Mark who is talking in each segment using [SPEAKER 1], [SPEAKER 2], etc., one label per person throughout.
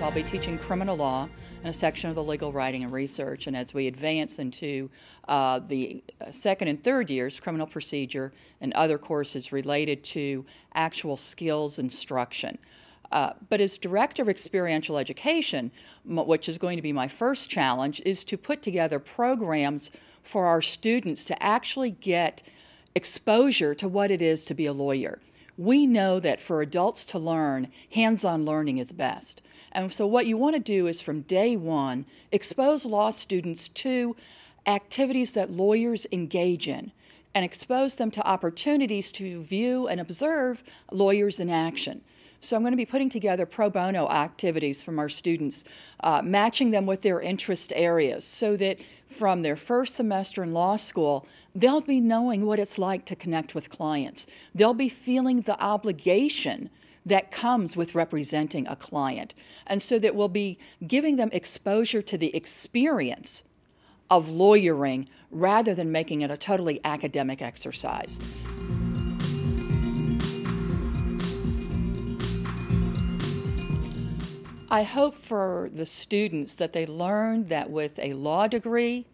[SPEAKER 1] I'll be teaching criminal law in a section of the legal writing and research, and as we advance into the second and third years, criminal procedure and other courses related to actual skills instruction. But as Director of Experiential Education, which is going to be my first challenge, is to put together programs for our students to actually get exposure to what it is to be a lawyer. We know that for adults to learn, hands-on learning is best. And so what you want to do is from day one, expose law students to activities that lawyers engage in and expose them to opportunities to view and observe lawyers in action. So I'm going to be putting together pro bono activities from our students, matching them with their interest areas so that from their first semester in law school, they'll be knowing what it's like to connect with clients. They'll be feeling the obligation that comes with representing a client. And so that we'll be giving them exposure to the experience of lawyering rather than making it a totally academic exercise. I hope for the students that they learn that with a law degree,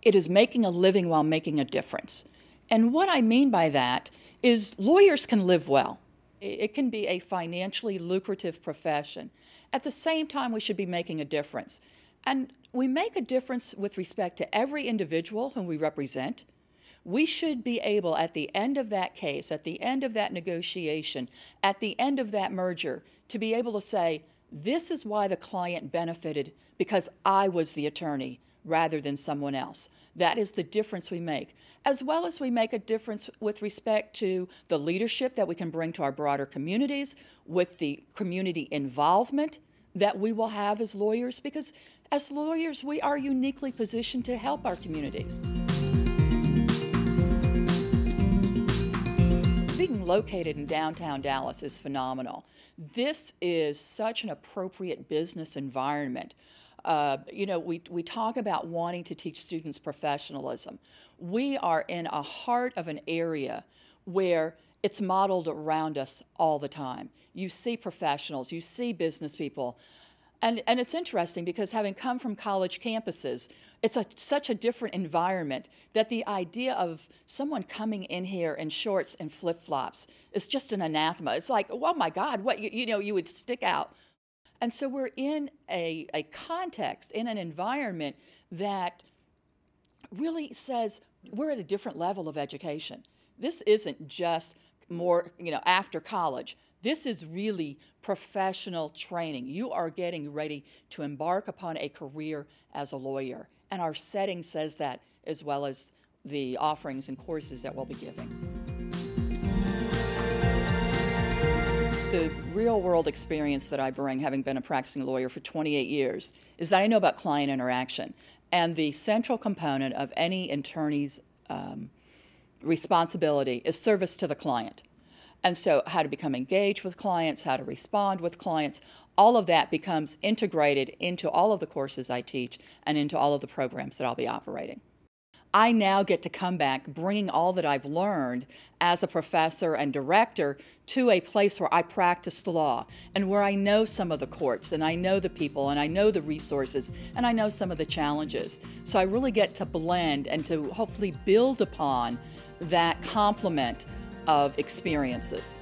[SPEAKER 1] it is making a living while making a difference. And what I mean by that is lawyers can live well. It can be a financially lucrative profession. At the same time, we should be making a difference. And we make a difference with respect to every individual whom we represent. We should be able, at the end of that case, at the end of that negotiation, at the end of that merger, to be able to say, this is why the client benefited because I was the attorney rather than someone else. That is the difference we make, as well as we make a difference with respect to the leadership that we can bring to our broader communities, with the community involvement that we will have as lawyers, because as lawyers, we are uniquely positioned to help our communities. Being located in downtown Dallas is phenomenal. This is such an appropriate business environment. You know, we talk about wanting to teach students professionalism. We are in a heart of an area where it's modeled around us all the time. You see professionals, you see business people. And it's interesting because having come from college campuses, it's such a different environment that the idea of someone coming in here in shorts and flip-flops is just an anathema. It's like, oh my God, what, you know, you would stick out. And so we're in a context, in an environment that really says we're at a different level of education. This isn't just more, you know, after college. This is really professional training. You are getting ready to embark upon a career as a lawyer. And our setting says that, as well as the offerings and courses that we'll be giving. The real-world experience that I bring, having been a practicing lawyer for 28 years, is that I know about client interaction. And the central component of any attorney's responsibility is service to the client. And so how to become engaged with clients, how to respond with clients, all of that becomes integrated into all of the courses I teach and into all of the programs that I'll be operating. I now get to come back bringing all that I've learned as a professor and director to a place where I practice the law and where I know some of the courts and I know the people and I know the resources and I know some of the challenges. So I really get to blend and to hopefully build upon that complement of experiences.